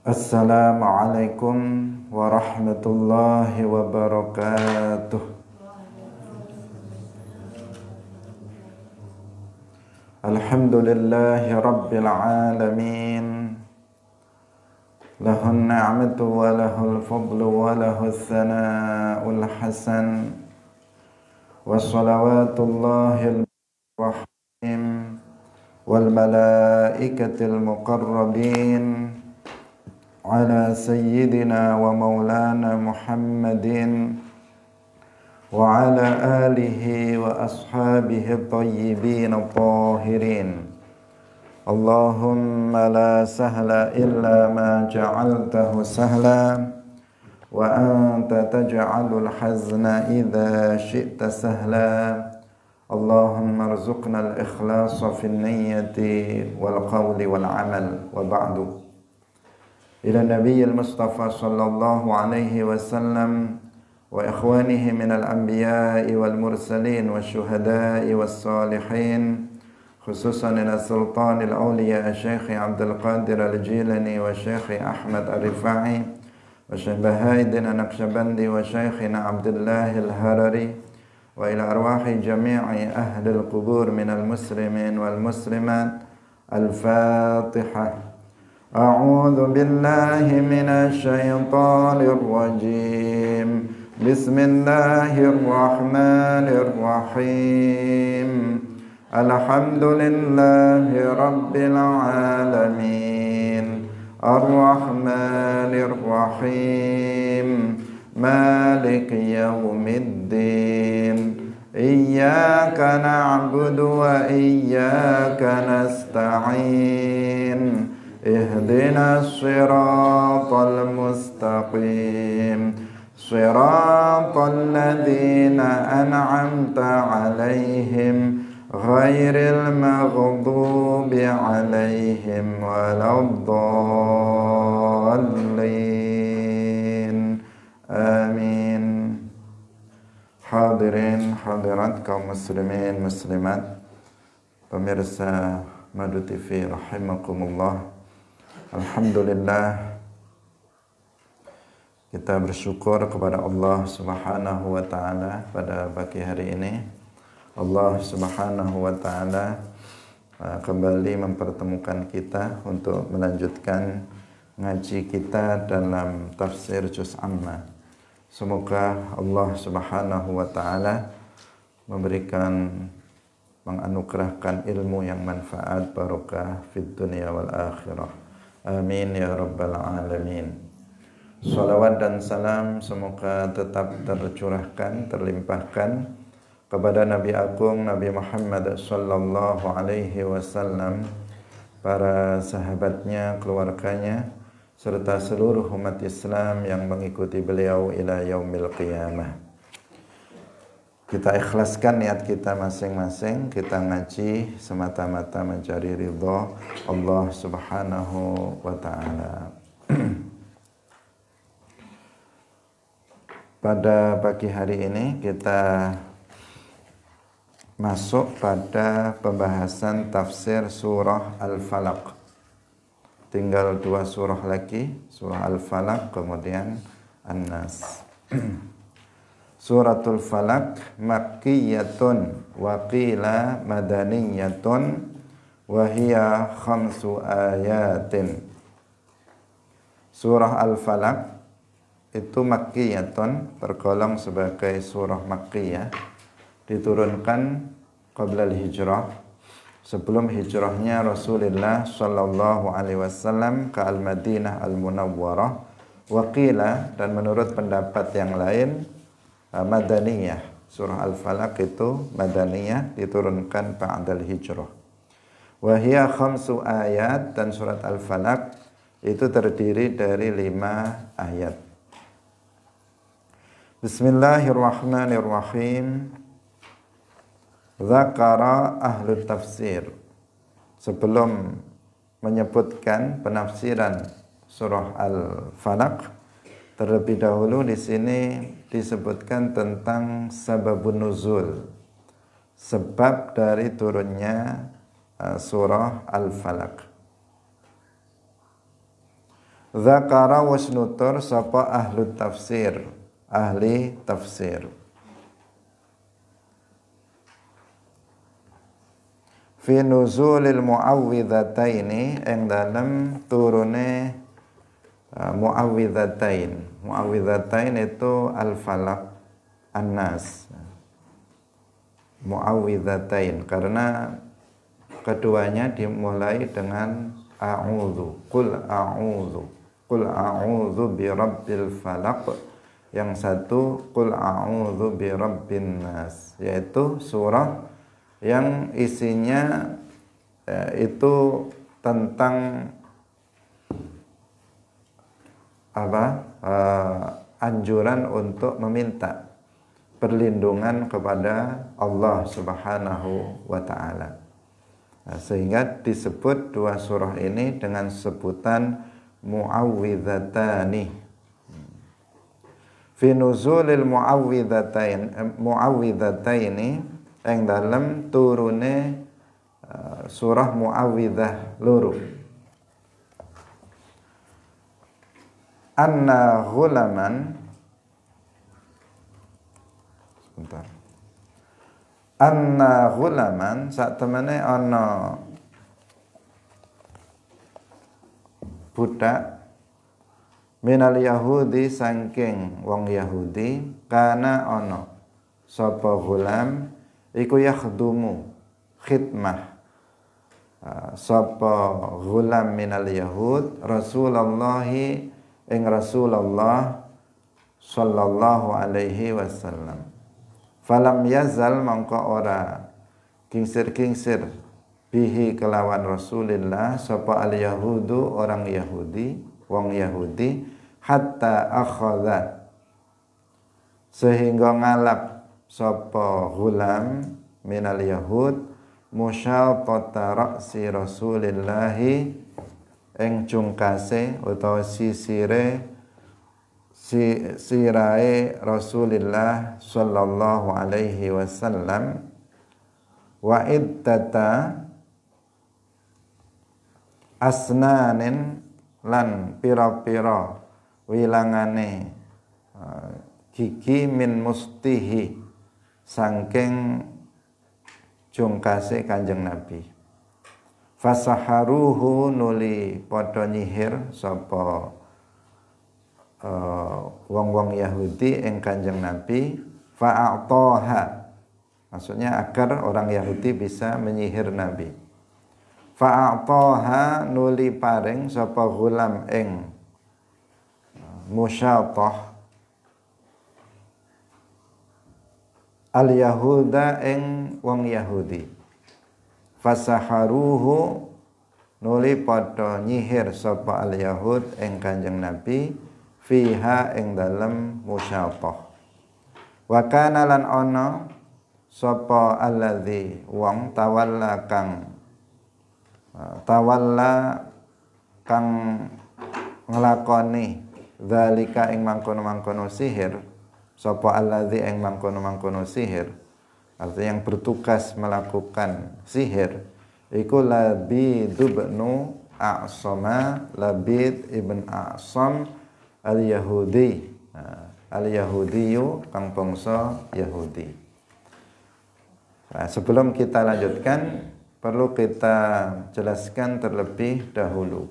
Assalamualaikum warahmatullahi wabarakatuh. Alhamdulillahi rabbil alamin. Lahun ni'matu wa lahul fadlu wa lahul thana'ul hasan. Wa salawatullahil rahim wal malaikatil muqarrabin ala sayyidina wa maulana Muhammadin wa ala alihi wa ashabihi tayyibin tahirin. Allahumma la sahla illa ma ja'altahu sahla wa anta taj'alul hazna idha syi'ta sahla. Allahumma arzuqna al-ikhlasa fin niyyati wal qawli wal amal wa ba'du. Ila Nabiyil Mustafa sallallahu alaihi wasallam wa ikhwanihi minal anbiya'i wal mursalin wa syuhada'i was salihin, khususan ila sultanil awliya Syekh Abdul Qadir al-Jilani wa Syekh Ahmad al-Rifa'i wa Syekh Baha'iddin an-Naqsyabandi wa Syekhina Abdullah al-Harari wa ila arwahi jami'i ahlil qubur minal muslimin wal muslimat. Al-Fatihah. A'udzu billahi minasy syaithanir rajim. Bismillahirrahmanirrahim. Alhamdulillahi rabbil alamin. Ar-Rahmanir Rahim. Maliki yaumiddin. Iyyaka na'budu wa iyyaka nasta'in. Ihdinas siratal mustaqim. Siratal ladzina an'amta 'alaihim ghairil maghdubi 'alaihim waladdallin. Amin. Hadirin hadirat kaum muslimin muslimat, pemirsa Madu TV rahimakumullah. Alhamdulillah, kita bersyukur kepada Allah Subhanahu wa taala pada pagi hari ini. Allah Subhanahu wa taala kembali mempertemukan kita untuk melanjutkan ngaji kita dalam tafsir juz amma. Semoga Allah Subhanahu wa taala menganugerahkan ilmu yang manfaat, barokah fid dunya wal akhirah. Amin ya rabbal alamin. Salawat dan salam semoga tetap tercurahkan, terlimpahkan kepada Nabi Agung Nabi Muhammad sallallahu alaihi wasallam, para sahabatnya, keluarganya, serta seluruh umat Islam yang mengikuti beliau ila yaumil qiyamah. Kita ikhlaskan niat kita masing-masing, kita ngaji semata-mata mencari ridha Allah Subhanahu wa taala. Pada pagi hari ini kita masuk pada pembahasan tafsir surah Al-Falaq. Tinggal 2 surah lagi, surah Al-Falaq kemudian An-Nas. Suratul Falaq makkiyatun wa qila madaniyatun wa hiya 5 ayatin. Surah Al-Falaq itu makkiyatun, tergolong sebagai surah makkiyah, diturunkan qabla al-hijrah, sebelum hijrahnya Rasulullah sallallahu alaihi wasallam ke Al-Madinah Al-Munawwarah. Wa qila, dan menurut pendapat yang lain, madaniyah. Surah Al-Falaq itu madaniyah, diturunkan ba'dal hijrah. Wa hiya 5 ayat, dan surat Al-Falaq itu terdiri dari 5 ayat. Bismillahirrahmanirrahim. Dzakara ahlu tafsir. Sebelum menyebutkan penafsiran surah Al-Falaq, terlebih dahulu di sini disebutkan tentang sababun nuzul, sebab dari turunnya surah Al-Falaq. Zakara wasnutur sapa ahli tafsir. Fi nuzulil muawwidhataini ing dalem turune muawwidhatain. Muawwidhatain itu al-falaq, an-nas. Muawwidhatain karena keduanya dimulai dengan a'udzu. Qul a'udzu birabbil falaq. Yang satu qul a'udzu birabbin nas, yaitu surah yang isinya itu tentang anjuran untuk meminta perlindungan kepada Allah Subhanahu wa taala. Sehingga disebut dua surah ini dengan sebutan muawwidhatani. Fi nuzulil muawwidhataini yang dalam turune surah muawwidzah loro. Anna ghulaman, sebentar. Anna ghulaman sak temene ana budak minal yahudi saking wong Yahudi, kana ana sapa ghulam iku yakhdumu khidmah sapa ghulam minal yahud Rasulullah ing Rasulullah sallallahu alaihi wasallam. Falam yazal mangka ora kingsir-kingsir bihi kelawan Rasulillah sapa al yahudu orang Yahudi, wong Yahudi, hatta akhadha sehingga ngalap sapa ghulam minal yahud musyaqata ra'si Rasulillahi ing cungkase utawa sirae Rasulillah sallallahu alaihi wasallam wa iddata asnanin lan pira-pira wilangane gigi min mustihi sangking jungkase Kanjeng Nabi. Fasaharuhu nuli padha nyihir sapa wong-wong Yahudi ing Kanjeng Nabi, fa'ataha, maksudnya agar orang Yahudi bisa menyihir Nabi. Fa'ataha nuli paring sapa ghulam ing musyatah al yahuda ing wong Yahudi. Fasaharuhu nuli padha nyihir sapa al yahud ing Kanjeng Nabi fiha ing dalem musyatah. Wa kana lan ana sapa alladzi wong tawalla kang nglakoni zalika ing mangkono-mangkono sihir, sapa alladzi ing mangkono-mangkono sihir, artinya yang bertugas melakukan sihir, iku Labid ibnu A'sama, Labid ibn A'sam al-Yahudi, al-Yahudiyu kang bangsa Yahudi. Nah, sebelum kita lanjutkan, perlu kita jelaskan terlebih dahulu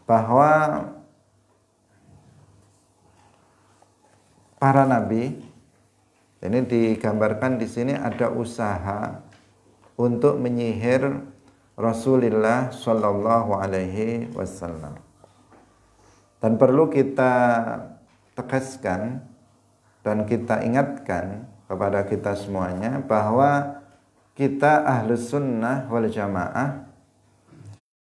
bahwa para nabi ini digambarkan di sini ada usaha untuk menyihir Rasulullah Shallallahu Alaihi Wasallam, dan perlu kita tegaskan dan kita ingatkan kepada kita semuanya bahwa kita Ahlus Sunnah wal Jamaah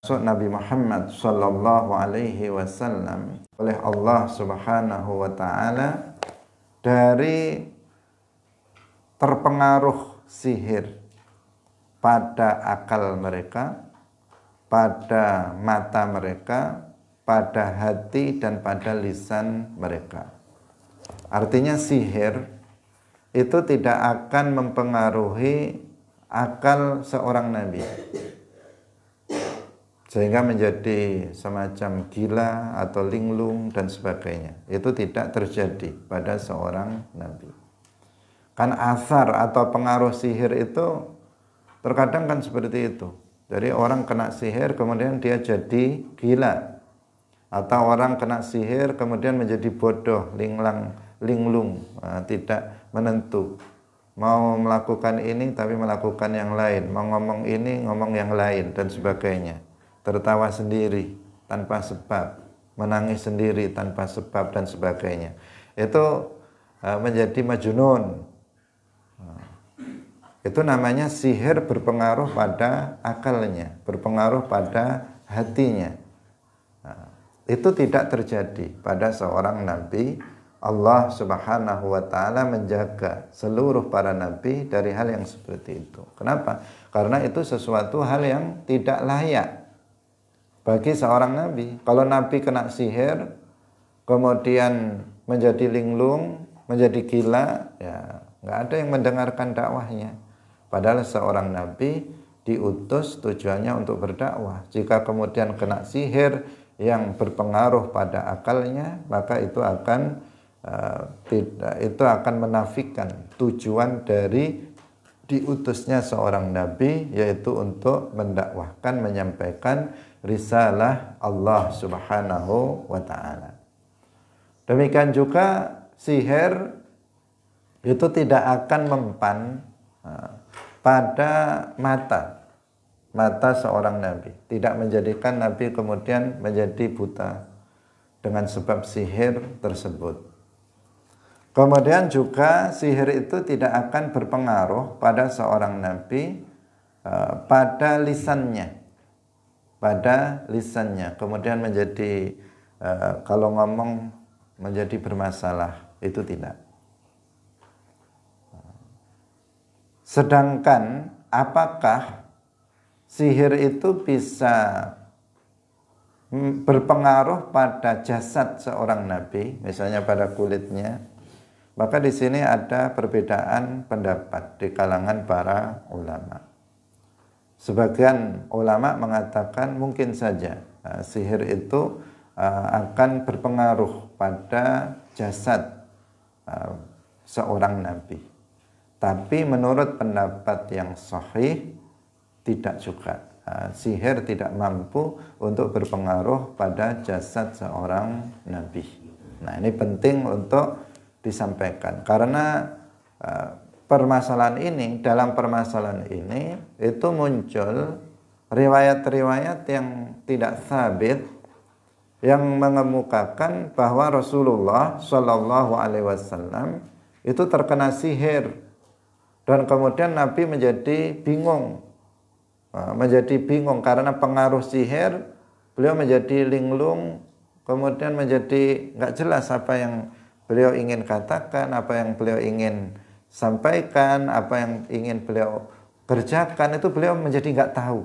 Nabi Muhammad Sallallahu Alaihi Wasallam oleh Allah Subhanahu Wa Taala dari terpengaruh sihir pada akal mereka, pada mata mereka, pada hati dan pada lisan mereka. Artinya sihir itu tidak akan mempengaruhi akal seorang nabi. sehingga menjadi semacam gila atau linglung dan sebagainya. Itu tidak terjadi pada seorang nabi. Kan asar atau pengaruh sihir itu terkadang kan seperti itu. Jadi orang kena sihir kemudian dia jadi gila, atau orang kena sihir kemudian menjadi bodoh, linglung, tidak menentu. Mau melakukan ini tapi melakukan yang lain, mau ngomong ini ngomong yang lain dan sebagainya. Tertawa sendiri tanpa sebab, menangis sendiri tanpa sebab dan sebagainya. Itu menjadi majnun. Itu namanya sihir berpengaruh pada akalnya, berpengaruh pada hatinya. Itu tidak terjadi pada seorang nabi. Allah Subhanahu wa taala menjaga seluruh para nabi dari hal yang seperti itu. Kenapa? Karena itu sesuatu hal yang tidak layak bagi seorang nabi. Kalau nabi kena sihir kemudian menjadi linglung, menjadi gila, ya nggak ada yang mendengarkan dakwahnya. Padahal seorang nabi diutus tujuannya untuk berdakwah. Jika kemudian kena sihir yang berpengaruh pada akalnya, maka itu akan menafikan tujuan dari diutusnya seorang nabi, yaitu untuk mendakwahkan, menyampaikan risalah Allah Subhanahu wa taala. Demikian juga sihir itu tidak akan mempan pada mata seorang nabi, tidak menjadikan nabi kemudian menjadi buta dengan sebab sihir tersebut. Kemudian juga sihir itu tidak akan berpengaruh pada seorang nabi pada lisannya, kemudian menjadi kalau ngomong menjadi bermasalah, itu tidak. Sedangkan apakah sihir itu bisa berpengaruh pada jasad seorang nabi, misalnya pada kulitnya? Maka di sini ada perbedaan pendapat di kalangan para ulama. Sebagian ulama mengatakan mungkin saja sihir itu akan berpengaruh pada jasad seorang nabi. Tapi menurut pendapat yang sahih tidak juga. Sihir tidak mampu untuk berpengaruh pada jasad seorang nabi. Nah, ini penting untuk disampaikan, karena dalam permasalahan ini itu muncul riwayat-riwayat yang tidak sabit yang mengemukakan bahwa Rasulullah Shallallahu Alaihi Wasallam itu terkena sihir dan kemudian Nabi menjadi bingung karena pengaruh sihir. Beliau menjadi linglung, kemudian menjadi nggak jelas apa yang beliau ingin katakan, apa yang beliau ingin sampaikan, apa yang ingin beliau kerjakan, itu beliau menjadi nggak tahu.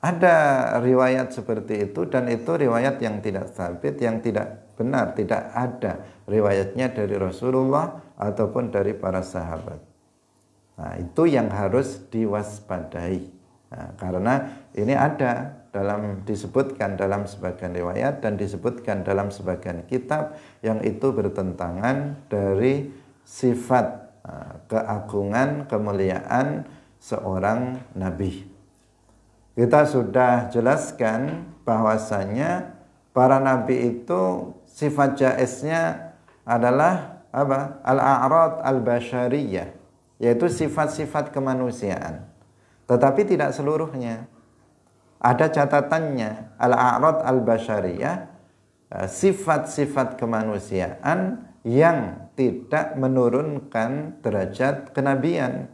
Ada riwayat seperti itu, dan itu riwayat yang tidak sabit, yang tidak benar, tidak ada riwayatnya dari Rasulullah ataupun dari para sahabat. Nah, itu yang harus diwaspadai. Nah, karena ini ada disebutkan dalam sebagian riwayat dan disebutkan dalam sebagian kitab yang itu bertentangan dari sifat keagungan, kemuliaan seorang nabi. Kita sudah jelaskan bahwasanya para nabi itu sifat jaiznya adalah apa? Al-a'rad al-basyariyah, yaitu sifat-sifat kemanusiaan. Tetapi tidak seluruhnya. Ada catatannya, al-a'rad al-basyariyah, sifat-sifat kemanusiaan yang tidak menurunkan derajat kenabian.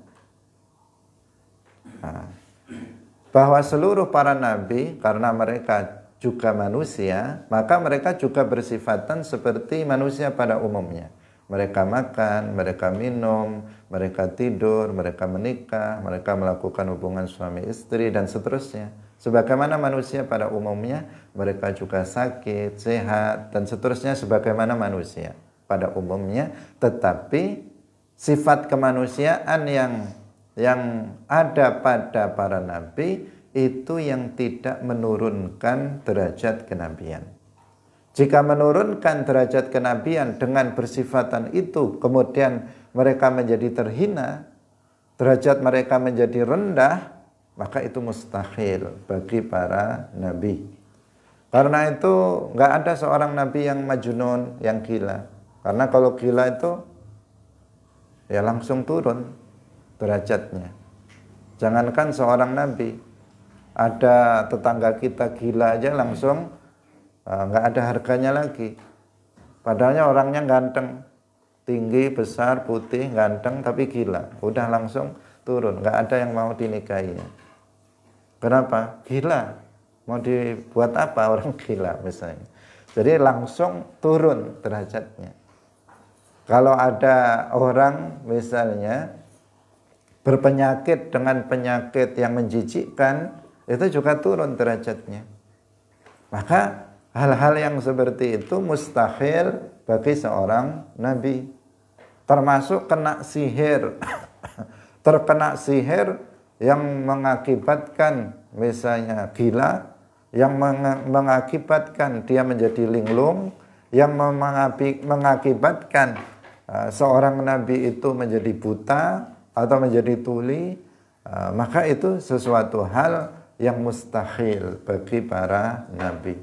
Bahwa seluruh para nabi, karena mereka juga manusia, maka mereka juga bersifatan seperti manusia pada umumnya. Mereka makan, mereka minum, mereka tidur, mereka menikah, mereka melakukan hubungan suami istri, dan seterusnya. Sebagaimana manusia pada umumnya, mereka juga sakit, sehat, dan seterusnya sebagaimana manusia pada umumnya. Tetapi sifat kemanusiaan yang ada pada para nabi itu yang tidak menurunkan derajat kenabian. Jika menurunkan derajat kenabian dengan bersifatan itu, kemudian mereka menjadi terhina, derajat mereka menjadi rendah, maka itu mustahil bagi para nabi. Karena itu nggak ada seorang nabi yang majnun, yang gila. Karena kalau gila itu ya langsung turun derajatnya. Jangankan seorang nabi, ada tetangga kita gila aja langsung nggak ada harganya lagi. Padahalnya orangnya ganteng, tinggi, besar, putih, ganteng, tapi gila. Udah langsung turun, nggak ada yang mau dinikahinya. Kenapa? Gila. Mau dibuat apa orang gila misalnya. Jadi langsung turun derajatnya. Kalau ada orang misalnya berpenyakit dengan penyakit yang menjijikkan, itu juga turun derajatnya. Maka hal-hal yang seperti itu mustahil bagi seorang nabi. Termasuk kena sihir. Terkena sihir yang mengakibatkan misalnya gila, yang mengakibatkan dia menjadi linglung, yang mengakibatkan seorang nabi itu menjadi buta atau menjadi tuli, maka itu sesuatu hal yang mustahil bagi para nabi.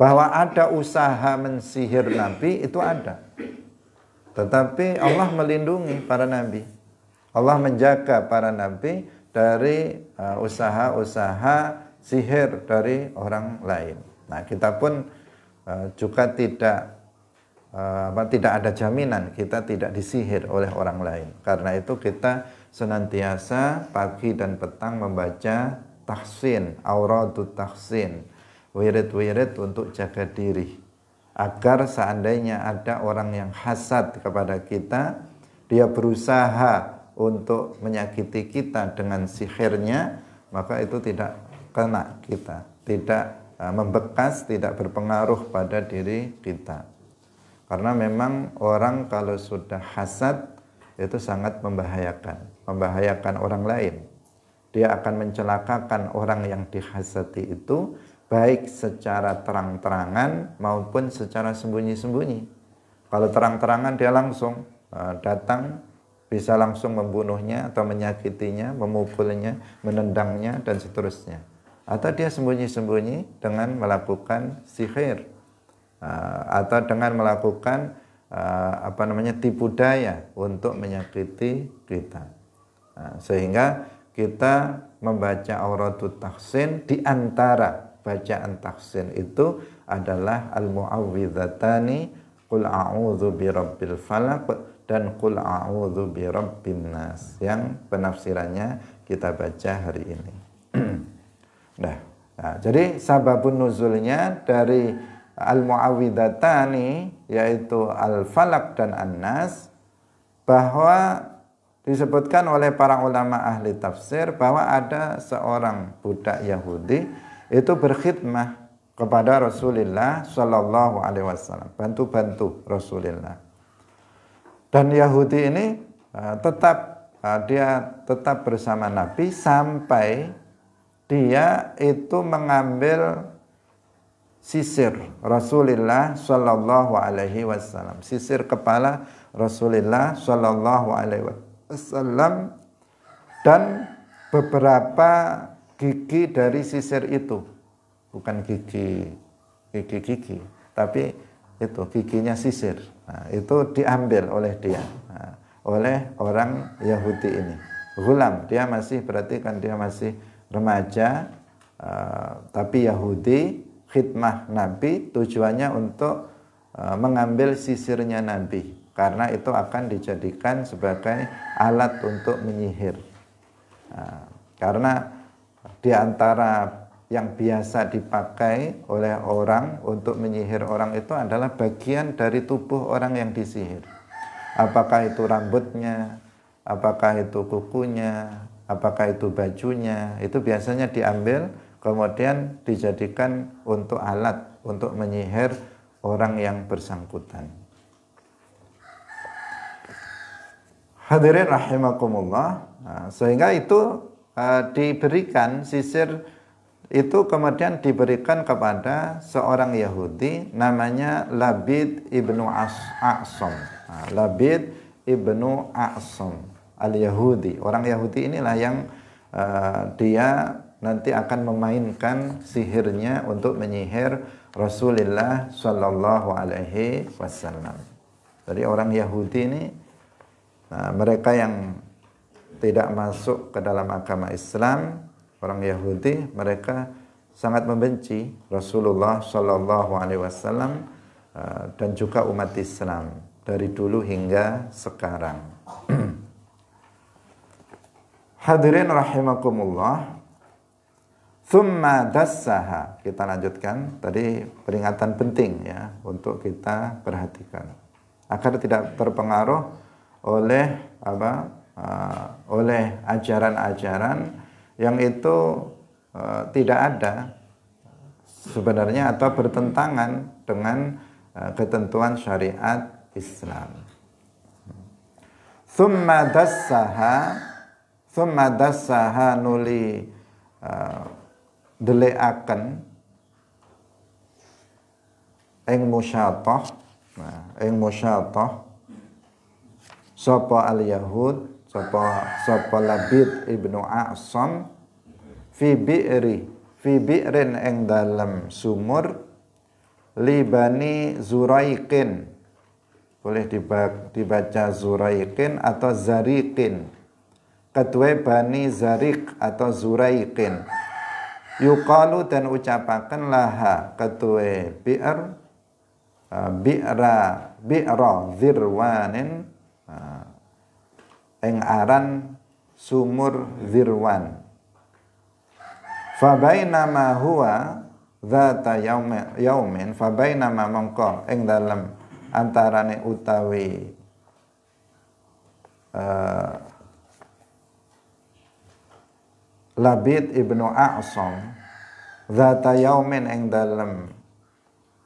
Bahwa ada usaha mensihir nabi itu ada, tetapi Allah melindungi para nabi. Allah menjaga para nabi dari usaha-usaha sihir dari orang lain. Nah, kita pun juga tidak ada jaminan kita tidak disihir oleh orang lain. Karena itu kita senantiasa pagi dan petang membaca tahsin, auradut tahsin, wirid-wirid untuk jaga diri. Agar seandainya ada orang yang hasad kepada kita, dia berusaha untuk menyakiti kita dengan sihirnya, maka itu tidak kena kita, tidak membekas, tidak berpengaruh pada diri kita. Karena memang orang kalau sudah hasad itu sangat membahayakan orang lain. Dia akan mencelakakan orang yang dihasati itu, baik secara terang-terangan maupun secara sembunyi-sembunyi. Kalau terang-terangan dia langsung datang, bisa langsung membunuhnya atau menyakitinya, memukulnya, menendangnya, dan seterusnya. Atau dia sembunyi-sembunyi dengan melakukan sihir, atau dengan melakukan tipu daya untuk menyakiti kita. Sehingga kita membaca auradut tahsin, di antara bacaan tahsin itu adalah al-mu'awwidhatani, qul a'udzu birabbil falaq dan qul a'udzu birabbin nas, yang penafsirannya kita baca hari ini. Nah, jadi sababun nuzulnya dari al-mu'awwidhatani yaitu al-falaq dan an-nas, bahwa disebutkan oleh para ulama ahli tafsir bahwa ada seorang budak Yahudi itu berkhidmah kepada Rasulullah Shallallahu Alaihi Wasallam, bantu-bantu Rasulullah. Dan Yahudi ini dia tetap bersama Nabi sampai dia itu mengambil sisir Rasulullah Shallallahu Alaihi Wasallam, sisir kepala Rasulullah Shallallahu Alaihi Wasallam, dan beberapa gigi dari sisir itu, bukan gigi, tapi itu giginya sisir. Nah, itu diambil oleh dia, oleh orang Yahudi ini. Ghulam, dia masih, berarti kan dia masih remaja, tapi Yahudi, khidmah Nabi, tujuannya untuk mengambil sisirnya Nabi, karena itu akan dijadikan sebagai alat untuk menyihir. Karena di antara yang biasa dipakai oleh orang untuk menyihir orang itu adalah bagian dari tubuh orang yang disihir. Apakah itu rambutnya, apakah itu kukunya, apakah itu bajunya, itu biasanya diambil kemudian dijadikan untuk alat untuk menyihir orang yang bersangkutan. Hadirin rahimakumullah. Sehingga itu diberikan sisir itu kemudian diberikan kepada seorang Yahudi namanya Labid ibnu A'sam. Nah, Labid ibnu A'sam al-Yahudi. Orang Yahudi inilah yang dia nanti akan memainkan sihirnya untuk menyihir Rasulullah Shallallahu Alaihi Wasallam. Jadi orang Yahudi ini mereka yang tidak masuk ke dalam agama Islam, orang Yahudi, mereka sangat membenci Rasulullah Shallallahu Alaihi Wasallam dan juga umat Islam dari dulu hingga sekarang. Hadirin rahimakumullah. Thumma dassaha. Kita lanjutkan. Tadi peringatan penting ya untuk kita perhatikan agar tidak terpengaruh oleh oleh ajaran-ajaran yang itu tidak ada sebenarnya atau bertentangan dengan ketentuan syariat Islam. Thumma dassaha nuli deleaken ing musyatah. Ing musyatah sapa al-Yahud, sapa Labid ibnu A'sam fi bi'rin ing dalam sumur libani Zuraiqin. Boleh dibaca Zuraiqin atau Zariqin. Kedua Bani Zariq atau Zuraiqin. Yuqalu dan ucapakan laha kedua bi'ra Zirwanin ing aran sumur Zirwan. Fabainama huwa dzata yaumin fabainama mongko ing dalam antarane utawi Labid ibnu A'sam dzata yaumin ing dalam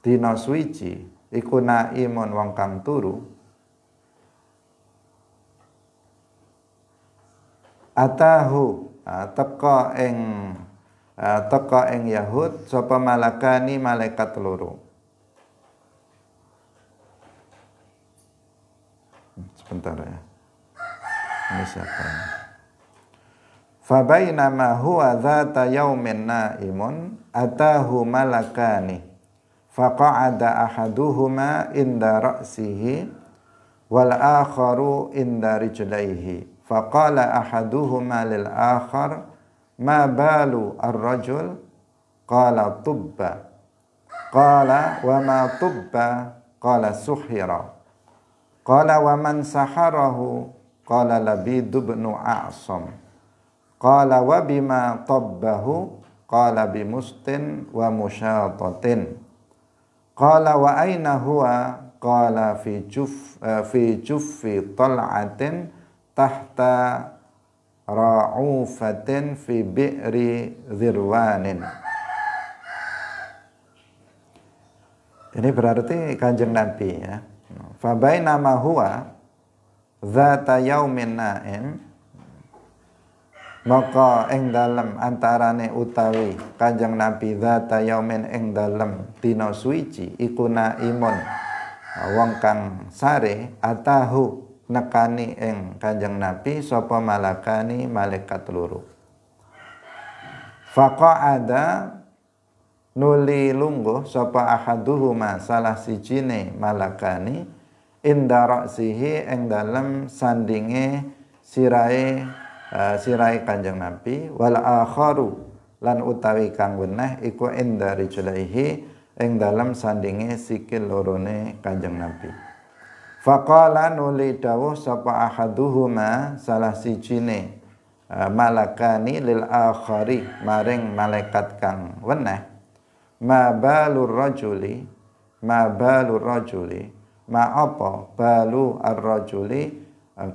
dina suci iku naimun wong kang turu atahu teka ing Yahud sapa malakani malaikat loro. Sebentar ya. Ini siapa? Fabainama huwa dzata yaumin naimun atahu malakani faqa'ada ahaduhuma inda ra'sihi wal akharu inda rijlaihi faqala ahaduhuma lil akhar ma balu ar-rajul qala tubba qala wa ma tubba qala suhira qala wa man saharahu qala Labid ibnu A'sam qala wa bima tabbahu qala bimustin wa musyatatin qala wa aina huwa qala fi juffi tal'atin tahta ra'ufatin fi bi'ri Zirwanin. Ini berarti Kanjeng Nabi ya. Fabainama huwa dzata yaumin naim maka ing dalem antarane utawi Kanjeng Nabi dzata yaumin ing dalem dina suci iku naimun wong kang sare atahu nekani ing Kanjeng Nabi sapa malakani malaikat loro. Faqa'ada nuli lungguh sapa ahaduhuma salah sijine malakani inda ra'sihi ing dalem sandinge sirahe Kanjeng Nabi wal akharu lan utawi kang weneh iku inda rijlaihi ing dalem sandinge sikil lorone Kanjeng Nabi. Faqala nuli dawuh sapa ahaduhuma salah sijine malakani lil akhari maring malaikat kang weneh ma balur rajuli ma apa balu ar-rajuli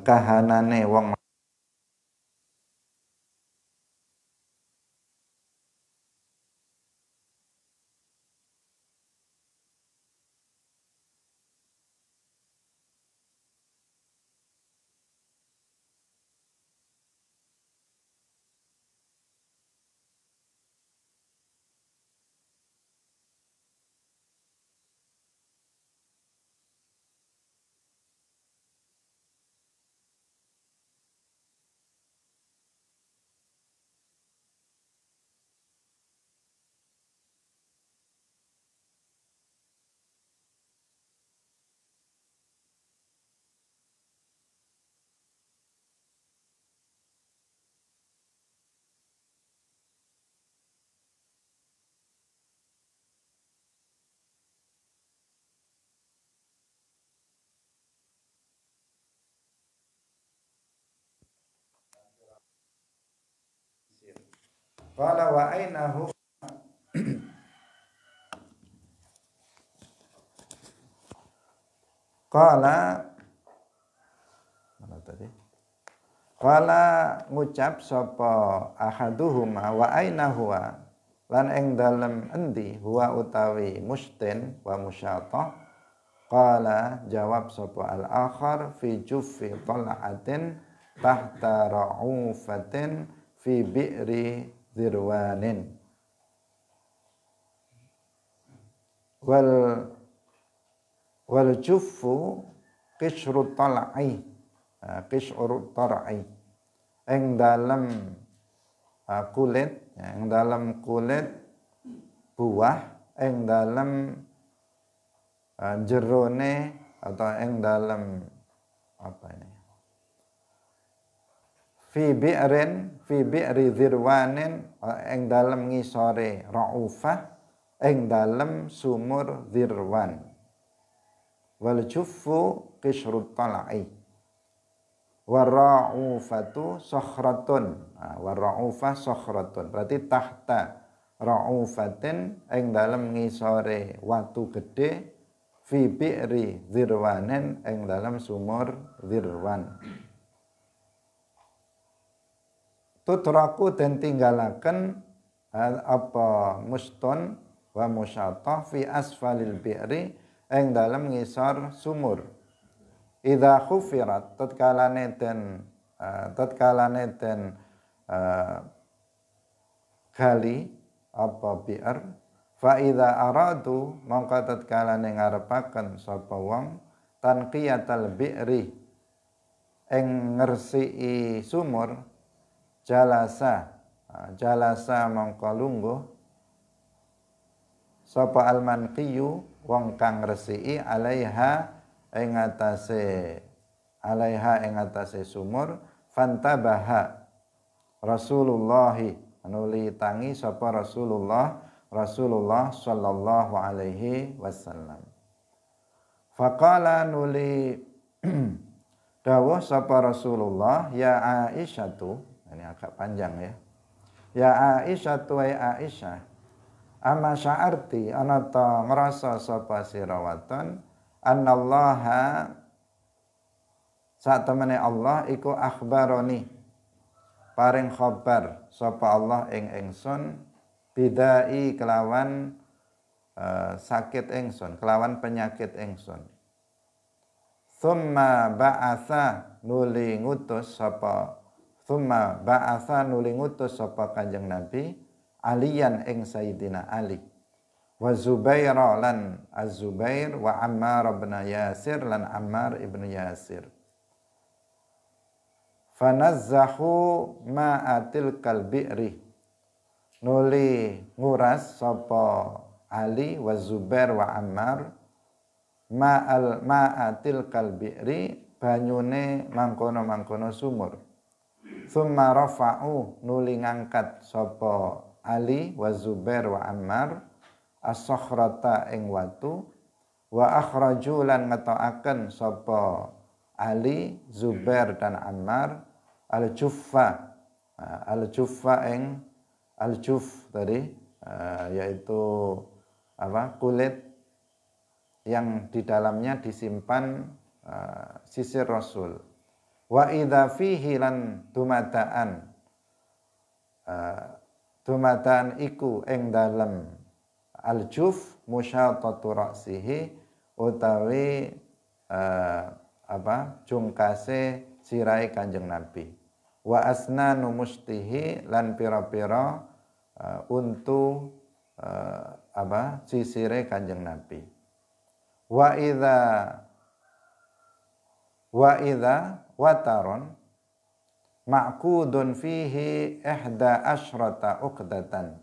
kahanane wong Qala wa ainahu qala mana tadi? Qala ngucap sapa ahaduhuma wa aina huwa lan ing dalem endi huwa utawi mustin wa musyatah. Qala jawab sapa al akhar fi juffi tal'atin tahta ra'ufatin fi bi'ri dzirwanin wal juffu qisru tal'i qisru tal'i ing dalem kulit ing dalem kulit buah ing dalem jerone atau ing dalem apa ini fi bi'ri dzirwanin ing dalem ngisore ra'ufah ing dalem sumur dzirwan wal juffu qisru tal'i warra'ufatu sakhratun warra'ufah sakhratun berarti tahta ra'ufatin ing dalem ngisore watu gede fi bi'ri dzirwanin ing dalam sumur dzirwan tutraku den tinggalaken apa muston wa musyatah fi asfalil bi'ri ing dalam ngisor sumur idza khufirat tatkalane den gali apa bi'r fa idza aradu mongko tatkalane ngarepaken sapa wong tanqiyatal bi'ri ing ngresiki sumur jalasa mongko lungguh sapa almanqiyu wong kang ngresiki alaiha ing atase sumur fantabaha Rasulullah nuli tangi sapa Rasulullah sallallahu alaihi wasallam. Faqala nuli dawuh sapa Rasulullah ya Aisyatu, ini agak panjang ya. Ya Aisyatu wa Aisyah, amma sya'arti ana ta ngrasa sapa sira waton annallaha sak temene Allah iku akhbaroni paring khabar sapa Allah ing ingsun bidai kelawan sakit ingsun, kelawan penyakit ingsun. Thumma ba'atha nuli ngutus sapa Kanjeng Nabi Aliyan ing Sayyidina Ali wa Zubair lan Az-Zubair wa Ammar ibn Yasir lan Ammar ibn Yasir. Fanazzahu ma'atil kalbi'ri nuli nguras sapa Ali wa Zubair wa Ammar ma'atil kalbi'ri banyune mangkono-mangkono sumur. Thumma rafa'u nuli ngangkat sapa Ali wa Zubair wa Ammar as-sakhrata ing watu wa akhraju lan ngetokaken sapa Ali, Zubair dan Ammar al-juffa ing al-juf tadi yaitu apa kulit yang di dalamnya disimpan sisir Rasul. Wa idza fihi lan dumadaan iku ing dalem al-juf musyatatu ra'sihi utawi jungkase sirai Kanjeng Nabi. Wa asnanu mustihi lan pira-pira untu sisire Kanjeng Nabi. Wa idza wataron ma'kudun fihi ihda asyrata uqdatan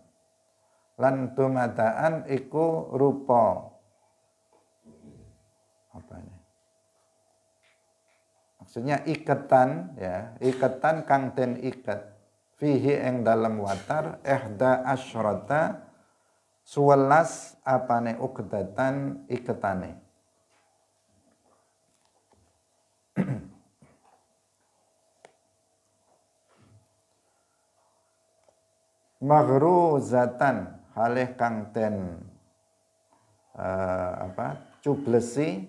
lan tumadaan iku rupa apa ini maksudnya iketan ya iketan kang den iket fihi ing dalem watar ihda asyrata 11 apane uqdatan iketane. maghruzatan halih kang den cublesi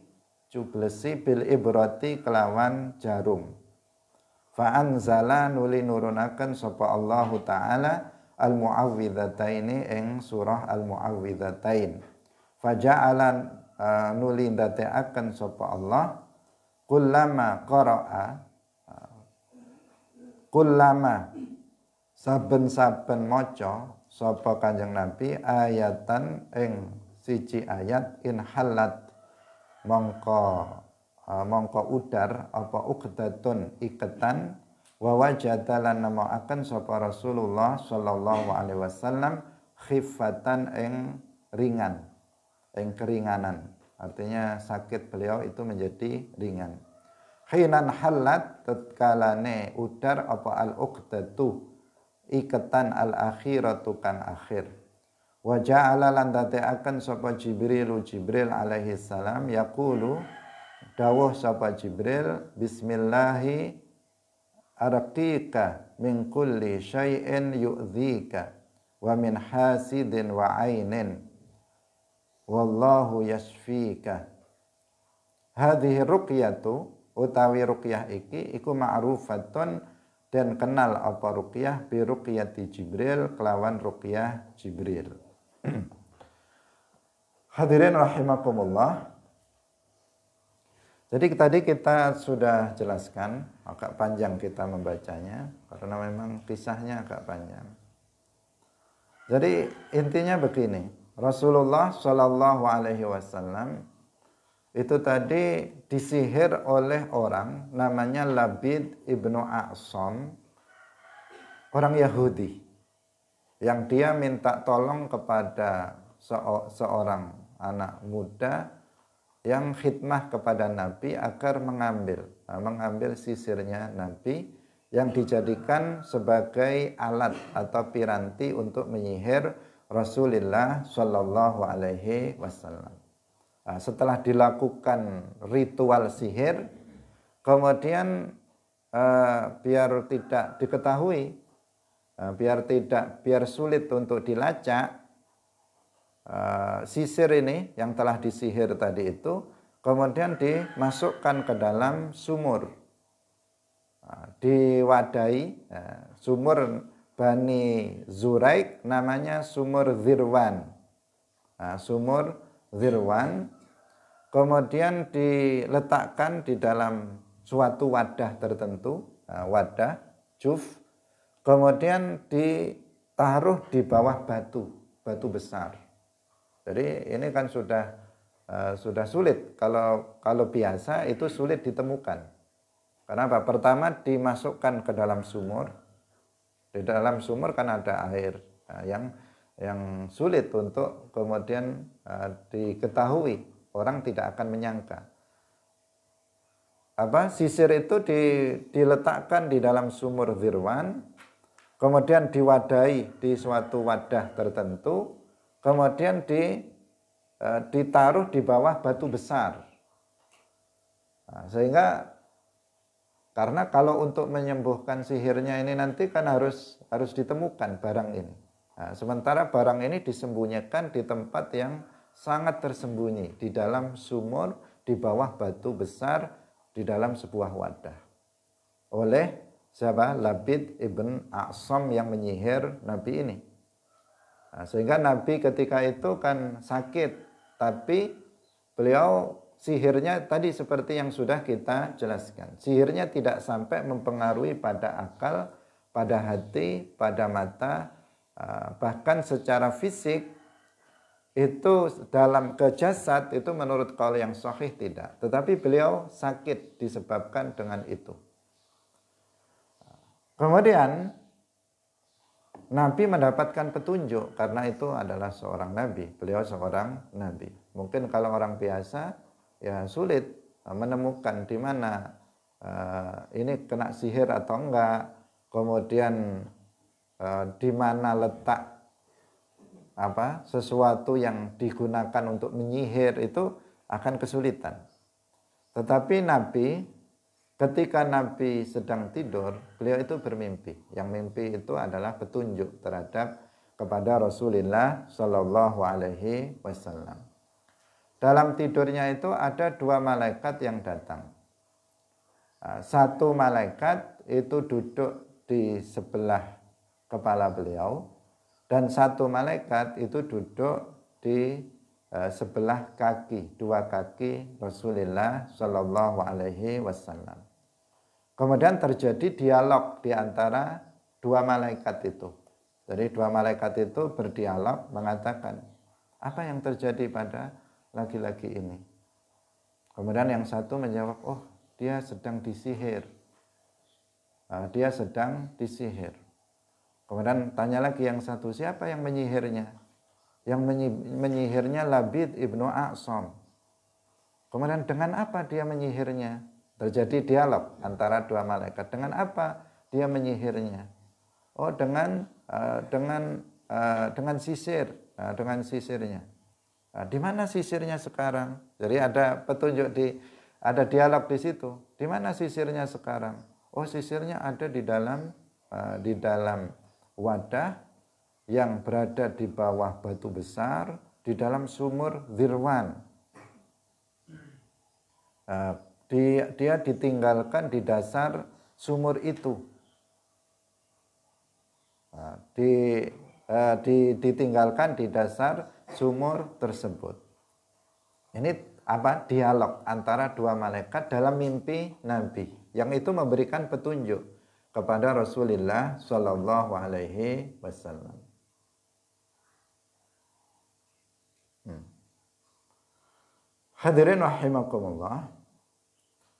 bil ibrati kelawan jarum. Fa anzala nuli nurunaken sapa Allahu taala al muawwidhataini ing surah al muawwidhatain. Fa ja'alan nuli ndateaken sapa Allah kullama qara'a kullama saben-saben maca sapa Kanjeng Nabi ayatan ing siji ayat in halat mongko udar apa uqdatun iketan wa wajada lan nemokaken sapa Rasulullah sallallahu alaihi wasallam khifatan ing ringan ing keringanan, artinya sakit beliau itu menjadi ringan. Khinan halat tatkalane udar apa al uqdatu iketan al akhiratu kang akhir. Wa ja'ala lan dateaken sapa Jibril alaihi salam yaqulu dawuh sapa Jibril bismillahi arqika min kulli syai'in yu'dhika wa min hasidin wa ainin wallahu yashfika. Hadhihi ruqyatu utawi ruqyah iki iku ma'rufatun dan kenal apa ruqyah bi ruqyati Jibril kelawan ruqyah Jibril. Hadirin rahimakumullah. Jadi tadi kita sudah jelaskan, agak panjang kita membacanya karena memang kisahnya agak panjang. Jadi intinya begini, Rasulullah Shallallahu Alaihi Wasallam itu tadi disihir oleh orang namanya Labid ibnu A'sam, orang Yahudi, yang dia minta tolong kepada seorang anak muda yang khidmah kepada Nabi agar mengambil sisirnya Nabi yang dijadikan sebagai alat atau piranti untuk menyihir Rasulullah Shallallahu Alaihi Wasallam. Setelah dilakukan ritual sihir, kemudian biar tidak diketahui, biar sulit untuk dilacak, sisir ini yang telah disihir tadi itu kemudian dimasukkan ke dalam sumur, diwadahi. Sumur Bani Zuraik namanya sumur Dzirwan. Sumur Dzirwan kemudian diletakkan di dalam suatu wadah tertentu, wadah juf, kemudian ditaruh di bawah batu besar. Jadi ini kan sudah sulit. Kalau biasa itu sulit ditemukan. Kenapa? Pertama dimasukkan ke dalam sumur. Di dalam sumur kan ada air yang sulit untuk kemudian diketahui. Orang tidak akan menyangka. Sisir itu diletakkan di dalam sumur Dzirwan, kemudian diwadahi di suatu wadah tertentu, kemudian ditaruh di bawah batu besar. Sehingga karena kalau untuk menyembuhkan sihirnya ini nanti kan harus ditemukan barang ini. Sementara barang ini disembunyikan di tempat yang sangat tersembunyi, di dalam sumur, di bawah batu besar, di dalam sebuah wadah. Oleh siapa? Labid ibn A'sam yang menyihir Nabi ini. Sehingga Nabi ketika itu kan sakit, tapi beliau sihirnya tadi seperti yang sudah kita jelaskan. Sihirnya tidak sampai mempengaruhi pada akal, pada hati, pada mata, bahkan secara fisik itu dalam ke jasad itu menurut qaul yang sahih tidak. Tetapi beliau sakit disebabkan dengan itu. Kemudian Nabi mendapatkan petunjuk karena itu adalah seorang nabi. Beliau seorang nabi. Mungkin kalau orang biasa ya sulit menemukan di mana ini kena sihir atau enggak. Kemudian di mana letak sesuatu yang digunakan untuk menyihir itu akan kesulitan. Tetapi Nabi ketika Nabi sedang tidur, beliau itu bermimpi. Yang mimpi itu adalah petunjuk terhadap kepada Rasulullah Shallallahu Alaihi Wasallam. Dalam tidurnya itu ada dua malaikat yang datang. Satu malaikat itu duduk di sebelah kepala beliau, dan satu malaikat itu duduk di sebelah kaki, dua kaki Rasulullah Shallallahu Alaihi Wasallam. Kemudian terjadi dialog di antara dua malaikat itu. Jadi dua malaikat itu berdialog mengatakan, apa yang terjadi pada laki-laki ini? Kemudian yang satu menjawab, oh dia sedang disihir. Dia sedang disihir. Kemudian tanya lagi yang satu, siapa yang menyihirnya? Yang menyihirnya Labid ibnu A'sam. Kemudian dengan apa dia menyihirnya? Terjadi dialog antara dua malaikat. Dengan apa dia menyihirnya? Oh dengan sisir, dengan sisirnya. Di mana sisirnya sekarang? Jadi ada petunjuk ada dialog di situ. Di mana sisirnya sekarang? Oh sisirnya ada di dalam wadah yang berada di bawah batu besar di dalam sumur Dzirwan. Dia ditinggalkan di dasar sumur itu. Ditinggalkan di dasar sumur tersebut. Ini apa? Dialog antara dua malaikat dalam mimpi Nabi, yang itu memberikan petunjuk kepada Rasulullah Shallallahu Alaihi Wasallam. Hadirin rahimakumullah.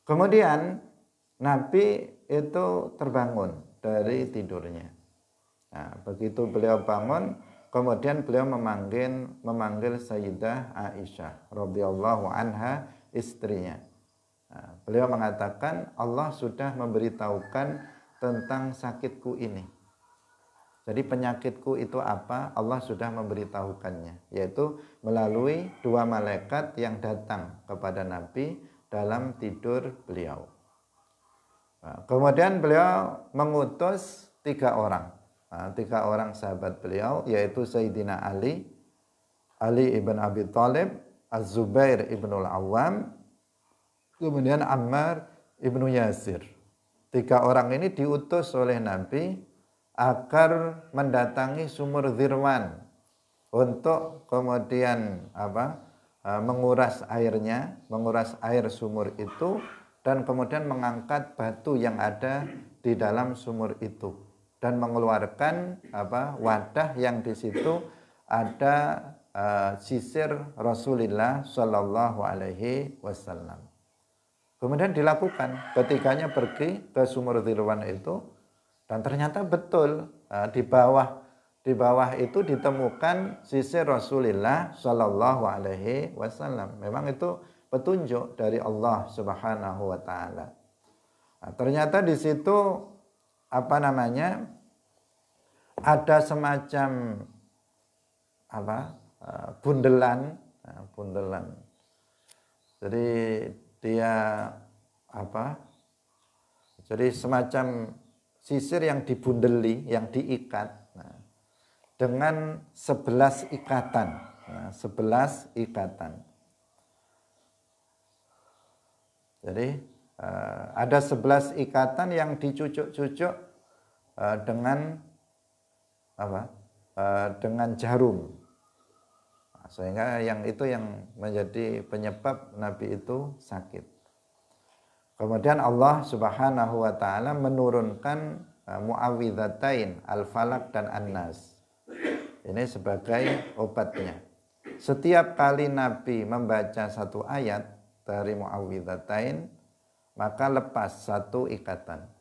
Kemudian Nabi itu terbangun dari tidurnya. Nah, begitu beliau bangun, kemudian beliau memanggil Sayyidah Aisyah radhiyallahu anha, istrinya. Nah, beliau mengatakan, Allah sudah memberitahukan tentang sakitku ini. Jadi penyakitku itu apa? Allah sudah memberitahukannya, yaitu melalui dua malaikat yang datang kepada Nabi dalam tidur beliau. Nah, kemudian beliau mengutus tiga orang sahabat beliau, yaitu Sayyidina Ali ibn Abi Thalib, Az-Zubair ibn al-Awwam, kemudian Ammar ibn Yasir. Tiga orang ini diutus oleh Nabi agar mendatangi sumur Dzirwan untuk kemudian menguras air sumur itu, dan kemudian mengangkat batu yang ada di dalam sumur itu dan mengeluarkan wadah yang di situ ada sisir Rasulullah Shallallahu Alaihi Wasallam. Kemudian dilakukan, ketiganya pergi ke sumur Dzirwan itu, dan ternyata betul di bawah itu ditemukan sisir Rasulullah Shallallahu Alaihi Wasallam. Memang itu petunjuk dari Allah Subhanahu Wa Taala. Nah, ternyata di situ ada semacam bundelan. Jadi dia jadi semacam sisir yang dibundeli, yang diikat dengan 11 ikatan. 11 ikatan. Jadi ada 11 ikatan yang dicucuk-cucuk dengan dengan jarum. Sehingga yang menjadi penyebab Nabi itu sakit. Kemudian Allah Subhanahu wa taala menurunkan muawwidzatain, Al-Falaq dan An-Nas. Ini sebagai obatnya. Setiap kali Nabi membaca satu ayat dari muawwidzatain, maka lepas satu ikatan.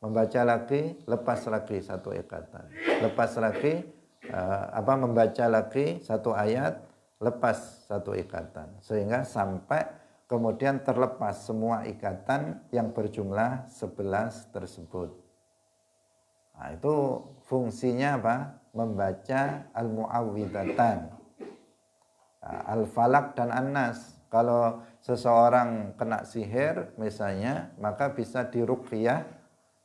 Membaca lagi, lepas lagi satu ikatan. Lepas lagi, membaca lagi satu ayat, lepas satu ikatan. Sehingga sampai kemudian terlepas semua ikatan yang berjumlah 11 tersebut. Nah, itu fungsinya membaca al-mu'awwidatan, Al-Falaq dan An-Nas. Kalau seseorang kena sihir misalnya, maka bisa diruqyah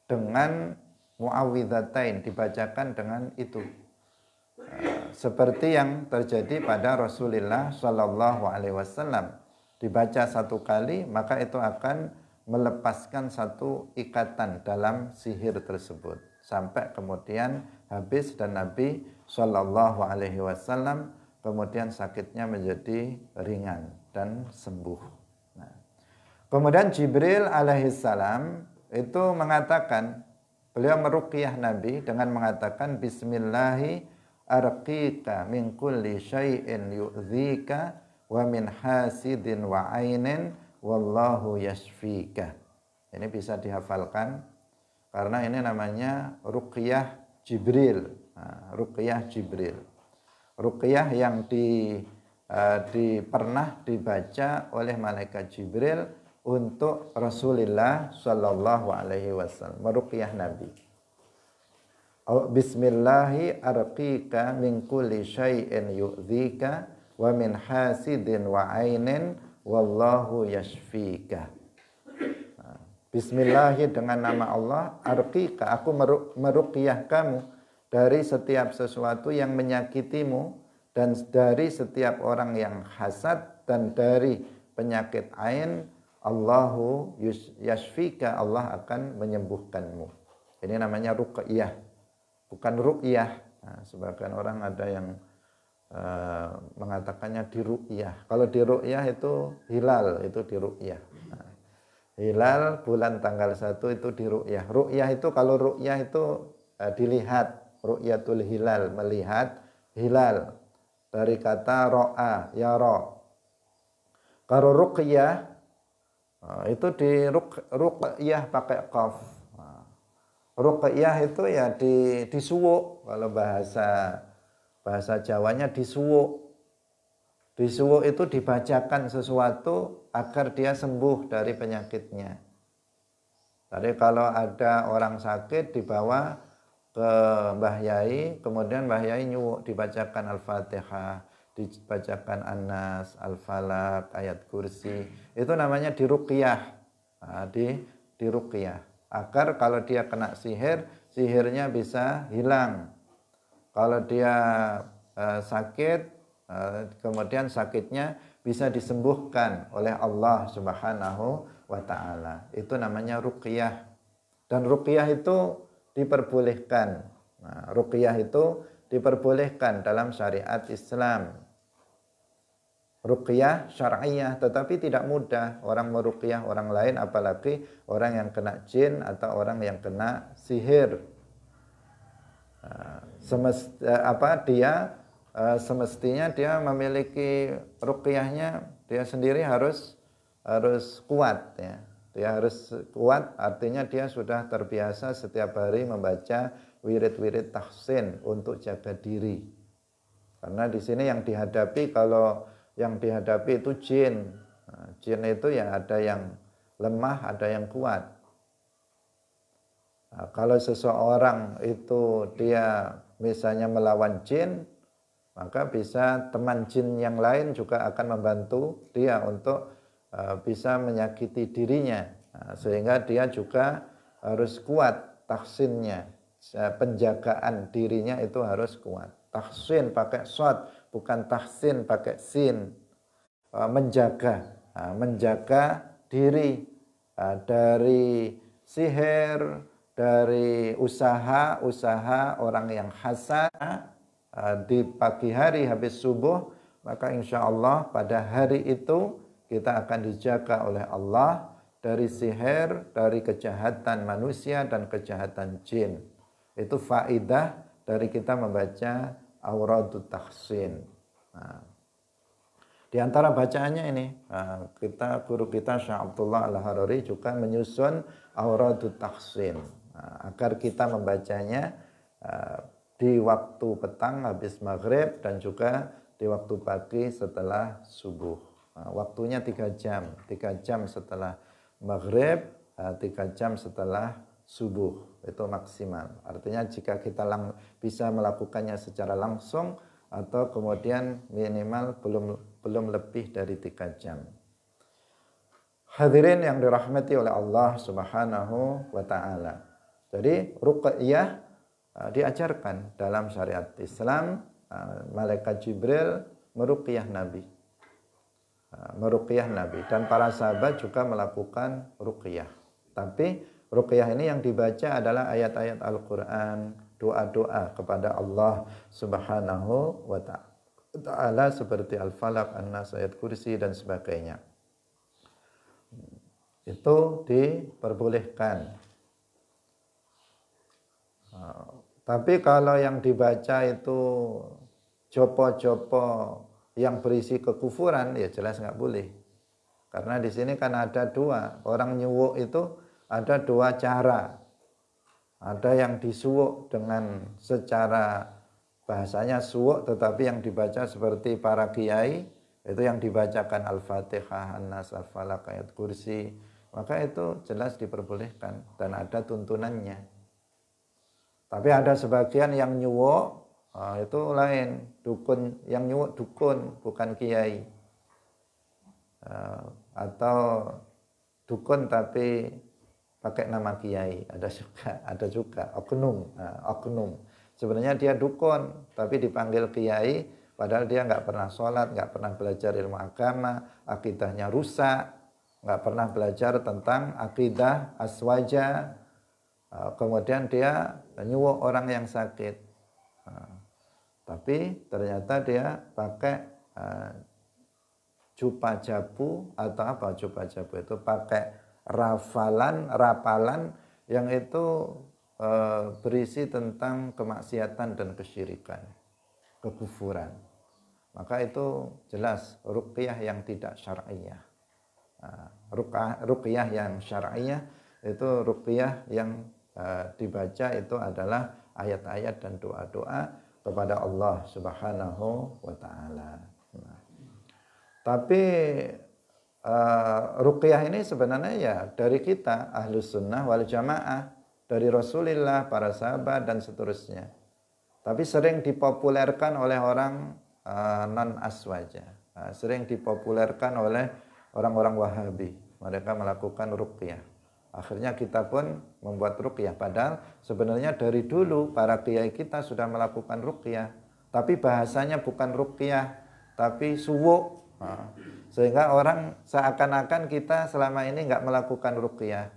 dengan muawwidzatain, dibacakan dengan itu. Seperti yang terjadi pada Rasulullah Shallallahu Alaihi Wasallam, dibaca satu kali maka itu akan melepaskan satu ikatan dalam sihir tersebut sampai kemudian habis dan Nabi Shallallahu Alaihi Wasallam kemudian sakitnya menjadi ringan dan sembuh. Nah, kemudian Jibril alaihissalam itu mengatakan, beliau meruqyah Nabi dengan mengatakan Bismillahi arqika min kulli syai'in yu'dzika wa min hasidin wa ainin wallahu yashfika. Ini bisa dihafalkan karena ini namanya ruqyah Jibril. Nah, ruqyah Jibril. Ruqyah yang pernah dibaca oleh malaikat Jibril untuk Rasulullah Shallallahu Alaihi Wasallam, meruqyah Nabi. Bismillahi arqika min kulli syai'in yu'dzika wa min hasidin wa ainin wallahu yashfika. Bismillahi, dengan nama Allah, arqika, aku meruqyah kamu dari setiap sesuatu yang menyakitimu dan dari setiap orang yang hasad dan dari penyakit ain. Allahu yashfika, Allah akan menyembuhkanmu. Ini namanya ruqyah, bukan ruqyah. Nah, sebagian orang ada yang mengatakannya diruqyah. Kalau diruqyah itu hilal, itu diruqyah. Nah, hilal bulan tanggal 1 itu diruqyah. Ruqyah itu, kalau ruqyah itu dilihat, ruqyatul hilal, melihat hilal, dari kata ro'a, yara. Kalau ruqyah itu di ruqyah pakai qaf. Ruqyah itu ya disuwuk, kalau bahasa Jawanya disuwuk. Disuwuk itu dibacakan sesuatu agar dia sembuh dari penyakitnya. Jadi kalau ada orang sakit dibawa ke Mbah Yai, kemudian Mbah Yai nyuwuk, dibacakan Al-Fatihah, dibacakan An-Nas, Al-Falaq, ayat kursi, itu namanya diruqyah. Nah, diruqyah agar kalau dia kena sihir, sihirnya bisa hilang. Kalau dia sakit, kemudian sakitnya bisa disembuhkan oleh Allah Subhanahu wa taala. Itu namanya ruqyah. Dan ruqyah itu diperbolehkan. Nah, ruqyah itu diperbolehkan dalam syariat Islam. Ruqyah syar'iyah, tetapi tidak mudah orang meruqyah orang lain, apalagi orang yang kena jin atau orang yang kena sihir. Semestinya dia memiliki ruqyahnya, dia sendiri harus kuat ya. Dia harus kuat, artinya dia sudah terbiasa setiap hari membaca wirid-wirid tahsin untuk jaga diri. Karena di sini yang dihadapi, kalau yang dihadapi itu jin. Nah, jin itu ya ada yang lemah, ada yang kuat. Nah, kalau seseorang itu dia misalnya melawan jin, maka bisa teman jin yang lain juga akan membantu dia untuk bisa menyakiti dirinya. Nah, sehingga dia juga harus kuat tahsinnya, penjagaan dirinya itu harus kuat. Tahsin pakai shad, bukan tahsin pakai sin. Menjaga diri dari sihir, dari usaha orang yang hasad. Di pagi hari habis subuh, maka insya Allah pada hari itu kita akan dijaga oleh Allah dari sihir, dari kejahatan manusia dan kejahatan jin. Itu faidah dari kita membaca Awradut Tahsin. Nah, di antara bacaannya ini, guru kita Syekh Abdullah Al-Harari juga menyusun Awradut Tahsin, agar kita membacanya di waktu petang habis maghrib dan juga di waktu pagi setelah subuh. Waktunya 3 jam, 3 jam setelah maghrib, 3 jam setelah subuh, itu maksimal. Artinya jika kita bisa melakukannya secara langsung atau kemudian minimal belum lebih dari 3 jam. Hadirin yang dirahmati oleh Allah Subhanahu wa taala. Jadi ruqyah diajarkan dalam syariat Islam. Malaikat Jibril meruqyah Nabi. Meruqyah Nabi dan para sahabat juga melakukan ruqyah. Tapi ruqyah ini yang dibaca adalah ayat-ayat Al-Qur'an, doa-doa kepada Allah Subhanahu wa taala seperti Al-Falaq, An-Nas, ayat kursi dan sebagainya. Itu diperbolehkan. Tapi kalau yang dibaca itu jopo-jopo yang berisi kekufuran, ya jelas nggak boleh. Karena di sini kan ada dua, orang nyuwuk itu ada dua cara. Ada yang disuwuk dengan secara bahasanya suwuk, tetapi yang dibaca seperti para kiai, itu yang dibacakan Al-Fatihah, An-Nas, Al-Falaq, ayat kursi, maka itu jelas diperbolehkan dan ada tuntunannya. Tapi ada sebagian yang nyuwuk, itu lain, dukun, yang nyuwuk dukun bukan kiai, atau dukun tapi pakai nama kiai, ada juga oknum, oknum. Sebenarnya dia dukun tapi dipanggil kiai, padahal dia nggak pernah sholat, nggak pernah belajar ilmu agama, akidahnya rusak, nggak pernah belajar tentang akidah aswaja. Kemudian dia nyuwuk orang yang sakit. Tapi ternyata dia pakai jupa jabu atau apa, jupa jabu itu pakai rapalan yang itu berisi tentang kemaksiatan dan kesyirikan, kekufuran. Maka itu jelas ruqyah yang tidak syar'iyah. Ruqyah yang syar'iyah itu ruqyah yang dibaca itu adalah ayat-ayat dan doa-doa kepada Allah Subhanahu wa taala. Tapi ruqyah ini sebenarnya ya dari kita Ahlus Sunnah wal Jamaah, dari Rasulullah, para sahabat dan seterusnya. Tapi sering dipopulerkan oleh orang non aswaja, sering dipopulerkan oleh orang-orang Wahabi. Mereka melakukan ruqyah. Akhirnya kita pun membuat ruqyah, padahal sebenarnya dari dulu para kiai kita sudah melakukan ruqyah, tapi bahasanya bukan ruqyah tapi suwuk. Sehingga orang seakan-akan kita selama ini nggak melakukan ruqyah,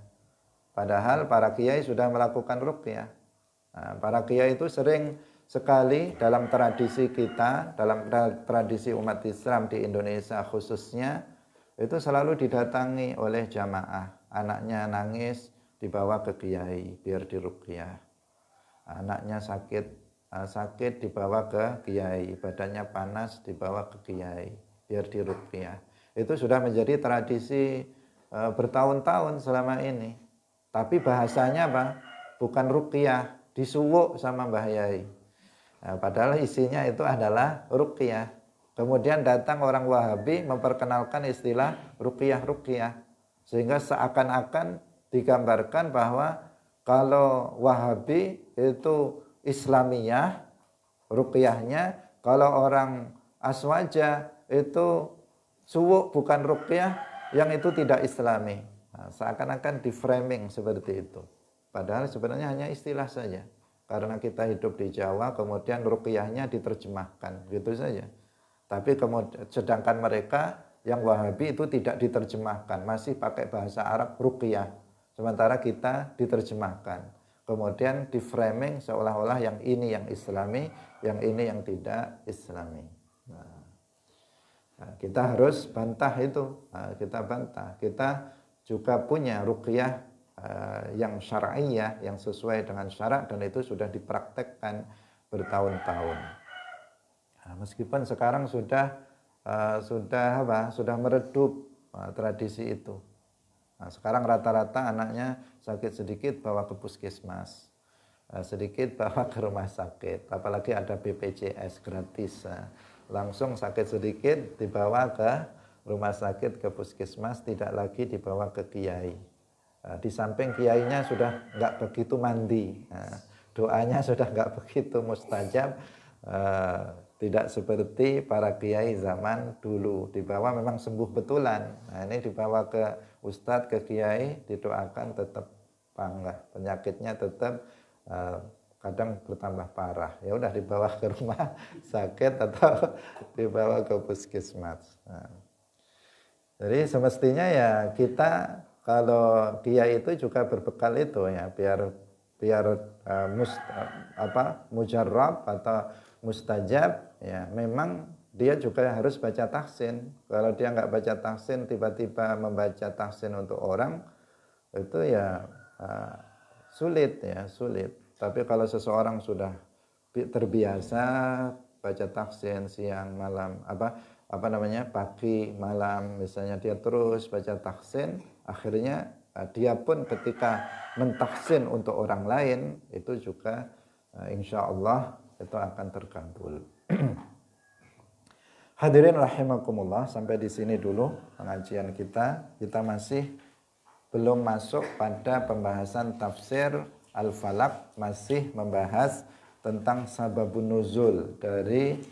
padahal para kiai sudah melakukan ruqyah. Para kiai itu sering sekali dalam tradisi kita, dalam tradisi umat Islam di Indonesia khususnya, itu selalu didatangi oleh jamaah. Anaknya nangis dibawa ke kiai biar diruqyah. Anaknya sakit dibawa ke kiai, badannya panas dibawa ke kiai biar diruqyah. Itu sudah menjadi tradisi bertahun-tahun selama ini. Tapi bahasanya apa? Bukan ruqyah, disuwuk sama Mbah Yai. Padahal isinya itu adalah ruqyah. Kemudian datang orang Wahabi memperkenalkan istilah ruqyah. Sehingga seakan-akan digambarkan bahwa kalau Wahabi itu Islamiyah, ruqyahnya, kalau orang aswaja itu suwuk bukan ruqyah, yang itu tidak Islami. Seakan-akan di framing seperti itu. Padahal sebenarnya hanya istilah saja. Karena kita hidup di Jawa, kemudian ruqyahnya diterjemahkan, gitu saja. Tapi kemudian, sedangkan mereka yang Wahabi itu tidak diterjemahkan, masih pakai bahasa Arab ruqyah. Sementara kita diterjemahkan. Kemudian di framing seolah-olah yang ini yang Islami, yang ini yang tidak Islami. Kita harus bantah itu. Kita bantah. Kita juga punya ruqyah yang syar'iyah, yang sesuai dengan syarak, dan itu sudah dipraktekkan bertahun-tahun. Meskipun sekarang sudah meredup tradisi itu. Sekarang rata-rata anaknya sakit sedikit bawa ke puskesmas, sedikit bawa ke rumah sakit, apalagi ada BPJS gratis, langsung sakit sedikit dibawa ke rumah sakit, ke puskesmas, tidak lagi dibawa ke kiai. Di samping kiainya sudah nggak begitu mandi, doanya sudah nggak begitu mustajab. Tidak seperti para kiai zaman dulu, dibawa memang sembuh betulan. Nah, ini dibawa ke ustadz, ke kiai, didoakan tetap panggah, penyakitnya tetap kadang bertambah parah. Ya udah dibawa ke rumah sakit atau dibawa ke puskesmas. Nah, jadi semestinya ya kita kalau kiai itu juga berbekal itu ya, biar mujarrab atau mustajab ya, memang dia juga harus baca tahsin. Kalau dia nggak baca tahsin, tiba-tiba membaca tahsin untuk orang, itu ya sulit ya, sulit. Tapi kalau seseorang sudah terbiasa baca tahsin siang malam, pagi malam, misalnya dia terus baca tahsin, akhirnya dia pun ketika mentahsin untuk orang lain itu juga insya Allah itu akan terkabul. Hadirin rahimakumullah, sampai di sini dulu pengajian kita. Kita masih belum masuk pada pembahasan tafsir Al-Falaq, masih membahas tentang sababun nuzul dari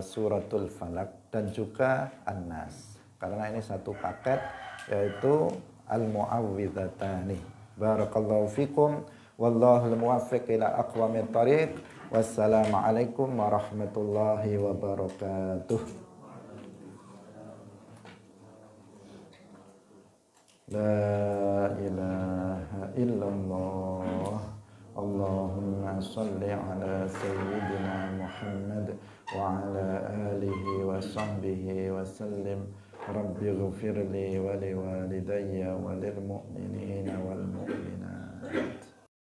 suratul Falaq dan juga An-Nas. Karena ini satu paket, yaitu Al-Mu'awwidhatani. Barakallahu fikum, wallahul muwaffiq ila aqwamit thariq. Wassalamualaikum warahmatullahi wabarakatuh. La ilaha illallah. Allahumma salli ala sayyidina Muhammad wa ala alihi wa sahbihi wa sallim. Rabbi ghfirli wa liwalidayya wa lil mu'minina wal mu'minat.